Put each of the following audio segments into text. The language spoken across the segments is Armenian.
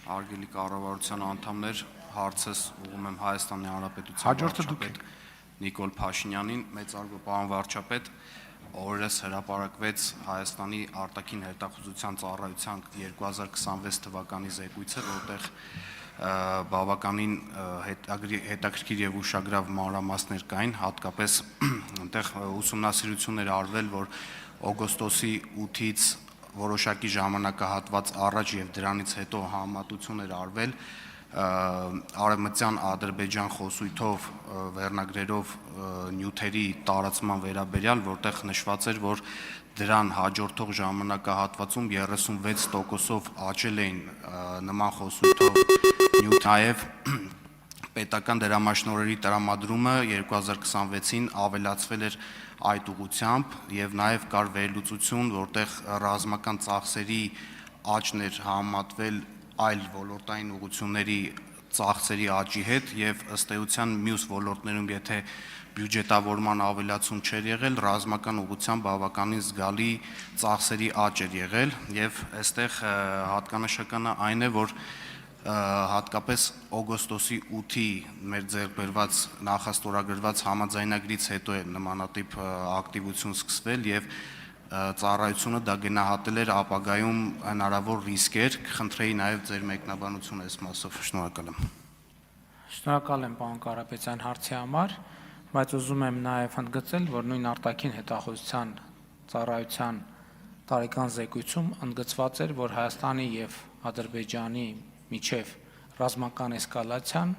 Հարգելի կառավարության անդամներ, հարցս ուղղում եմ Հայաստանի Հանրապետության վարչապետ Նիկոլ Փաշինյանին, մեծարգո պարոն վարչապետ, օրերս հրապարակվեց Հայաստանի արտաքին հետախուզության ծառայության 2026 թվականի զեկույցը, որտեղ բավականին հետաքրքիր եւ ուշագրավ մանրամասներ կային, հատկապես այնտեղ ուսումնասիրություններ արվել, որ օգոստոսի 8-ից որոշակի ժամանակահատված առաջ եւ դրանից հետո համատություն էր արվել արևմտյան Ադրբեջան խոսույթով վերնագրերով նյութերի տարածման վերաբերյալ, որտեղ նշված էր, որ դրան հաջորդող ժամանակահատվածում 36%-ով աճել էին նման խոսույթով նյութ, նաև պետական դրամաշնորհերի տրամադրումը 2026-ին ավելացվել էր այդ ուղղությամբ եւ նաեւ կար վերլուծություն, որտեղ ռազմական ծախսերի աճն էր համեմատվել այլ ոլորտային ուղղությունների ծախսերի աճի հետ եւ ըստ էության մյուս ոլորտներում եթե բյուջետավորման ավելացում չէր եղել, ռազմական ուղղությամբ բավականին զգալի ծախսերի աճ էր եղել եւ այստեղ հատկանշականը այն է, որ հատկապես օգոստոսի 8-ի մեր ձեռքբերված նախաստորագրված համաձայնագրից հետո է նմանատիպ ակտիվություն սկսվել եւ ծառայությունը դա գնահատել էր ապագայում հնարավոր ռիսկեր, կխնդրեի նաեւ ձեր մեկնաբանությունը այս մասով։ Շնորհակալ եմ։ Շնորհակալ եմ պարոն Կարապետյան հարցի համար, բայց ուզում եմ նաեւ ընդգծել, որ նույն արտաքին հետախուզության ծառայության տարեկան զեկույցում ընդգծված էր, որ Հայաստանի եւ Ադրբեջանի միջև ռազմական էսկալացիան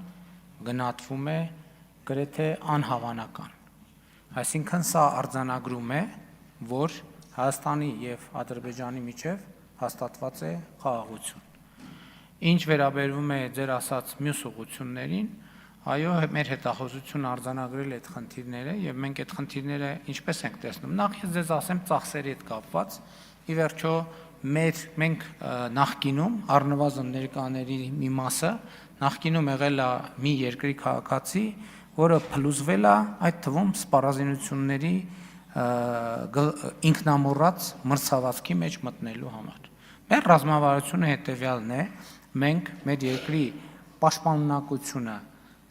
գնահատվում է գրեթե անհավանական։ Այսինքն սա արձանագրում է, որ Հայաստանի եւ Ադրբեջանի միջև հաստատված է խաղաղություն։ Ինչ վերաբերվում է ձեր ասած մյուս ուղղություններին, այո, մեր հետախուզությունը արձանագրել է այդ խնդիրները եւ մենք այդ խնդիրները ինչպես ենք տեսնում։ Նախ ես ձեզ ասեմ ծախսերի հետ կապված, ի վերջո մենք նախկինում առնվազն ներկաների մի մասը նախկինում եղել է մի երկրի քաղաքացի, որը փլուզվել է այդ թվում սպառազինությունների ինքնամոռաց մրցավազքի մեջ մտնելու համար։ Մեր ռազմավարությունը հետևյալն է, մենք մեր երկրի պաշտպանունակությունը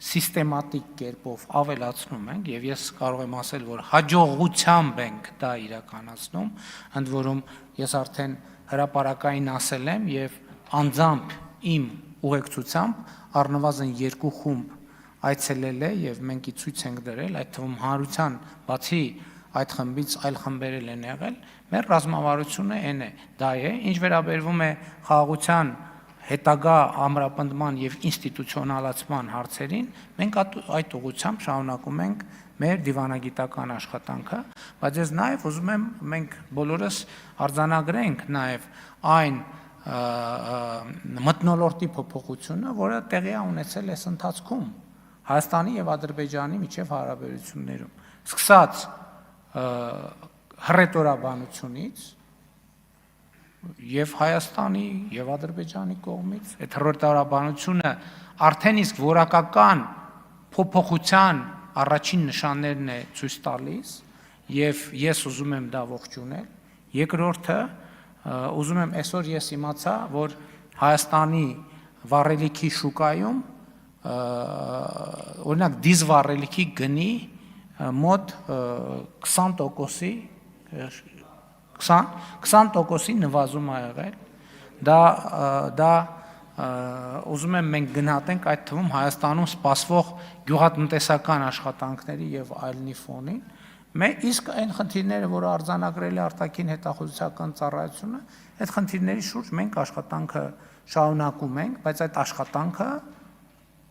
սիստեմատիկ կերպով ավելացնում ենք եւ ես կարող եմ ասել, որ հաջողությամբ ենք դա իրականացնում, ընդ որում ես արդեն հրապարակային ասել եմ եւ անձամբ իմ ուղեկցությամբ առնվազն 2 խումբ այցելել է եւ մենք ի ցույց ենք դրել, այդ թվում հանրության բացի այդ խմբից այլ խմբեր են եղել, մեր ռազմավարությունը այն է, դա է, ինչ վերաբերվում է խաղաղության հետագա ամրապնդման եւ ինստիտուցիոնալացման հարցերին, մենք այդ ուղղությամբ շարունակում ենք մեր դիվանագիտական աշխատանքը, բայց ես նաեւ ուզում եմ մենք բոլորս արձանագրենք նաեւ այն մթնոլորտի փոփոխությունը, որը տեղի է ունեցել այս ընթացքում Հայաստանի եւ Ադրբեջանի միջև հարաբերություններում, սկսած հռետորաբանությունից եւ Հայաստանի եւ Ադրբեջանի կողմից այդ հռետորաբանությունը արդեն իսկ որակական փոփոխության առաջին նշաններն է ցույց տալիս եւ ես ուզում եմ դա ողջունել։ Երկրորդը ուզում եմ այսօր ես իմացա, որ Հայաստանի վառելիքի շուկայում օրինակ դիզվառելիքի գնի մոտ 20%-ի 20%-ի նվազում ա եղել, դա ուզում եմ մենք գնահատենք այդ թվում Հայաստանում սպասվող գյուղատնտեսական աշխատանքների եւ այլնի ֆոնին, իսկ այն խնդիրները, որ արձանագրել է արտաքին հետախուզության ծառայությունը, այդ խնդիրների շուրջ մենք աշխատանքը շարունակում ենք, բայց այդ աշխատանքը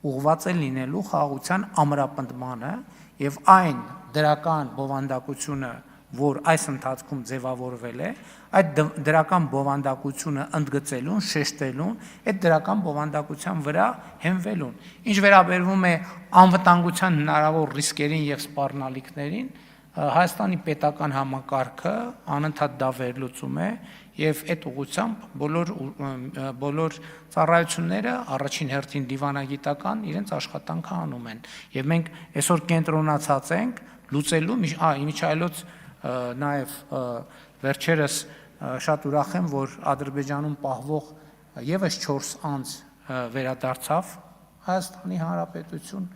ուղղված է լինելու խաղաղության ամրապնդմանը եւ այն դրական բովանդակությունը, որ այս ընթացքում ձևավորվել է, այդ դրական բովանդակությունը ընդգծելուն, շեշտելուն, այդ դրական բովանդակության վրա հենվելուն։ Ինչ վերաբերվում է անվտանգության հնարավոր ռիսկերին եւ սպառնալիքներին, Հայաստանի պետական համակարգը անընդհատ դա վերլուծում է եւ այդ ուղղությամբ բոլոր ծառայությունները առաջին հերթին դիվանագիտական իրենց աշխատանքը անում են եւ մենք այսօր կենտրոնացած ենք լուծելու միջայլոց նաեւ վերջերս շատ ուրախ եմ, որ Ադրբեջանում պահվող եւս 4 անձ վերադարձավ Հայաստանի Հանրապետություն,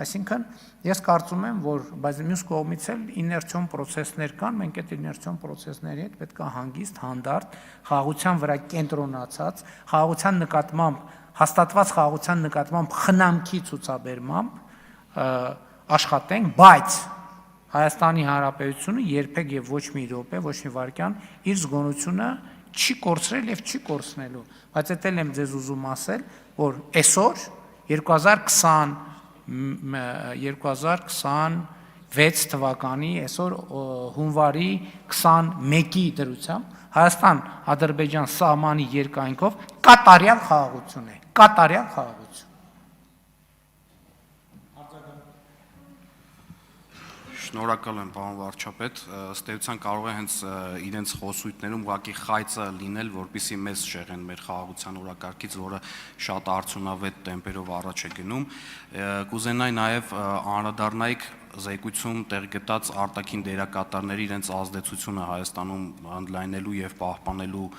այսինքն ես կարծում եմ, որ բայց մյուս կողմից էլ իներցիոն process-ներ կան, մենք այդ իներցիոն process-ների հետ պետք է հանգիստ, հանդարտ, խաղաղության վրա կենտրոնացած, խաղաղության նկատմամբ հաստատված խաղաղության նկատմամբ խնամքի ցուցաբերմամբ աշխատենք, բայց Հայաստանի Հանրապետությունը երբեք եւ ոչ մի րոպե, ոչ մի վայրկյան իր զգոնությունը չի կորցրել եւ չի կորցնելու, բայց դա էլ եմ ձեզ ուզում ասել, որ այսօր 2026 թվականի այսօր հունվարի 21-ի դրությամբ Հայաստան-Ադրբեջան սահմանի երկայնքով կատարյալ խաղաղություն է, կատարյալ խաղաղություն։ Շնորհակալ եմ, պարոն վարչապետ, ըստ էության կարող է հենց իրենց խոսույթներում ուղղակի խայծը լինել, որպեսզի մեզ շեղեն մեր խաղաղության օրակարգից, որը շատ արդյունավետ տեմպերով առաջ է գնում։ Կուզենայի նաև անդրադառնայիք զեկույցում տեղ գտած արտաքին դերակատարների իրենց ազդեցությունը Հայաստանում ընդլայնելու եւ պահպանելու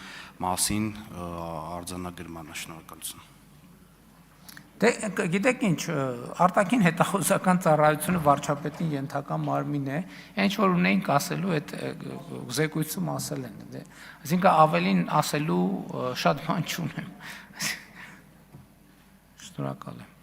մասին արձանագրմանը։ Շնորհակալություն։ Դե գիտեք ինչ, արտաքին հետախուզական ծառայությունը վարչապետին ենթական մարմին է, ինչ որ ունեինք ասելու այդ զեկույցում ասել են, դե այսինքն ավելին ասելու շատ բան չունեմ։ Շնորհակալ եմ։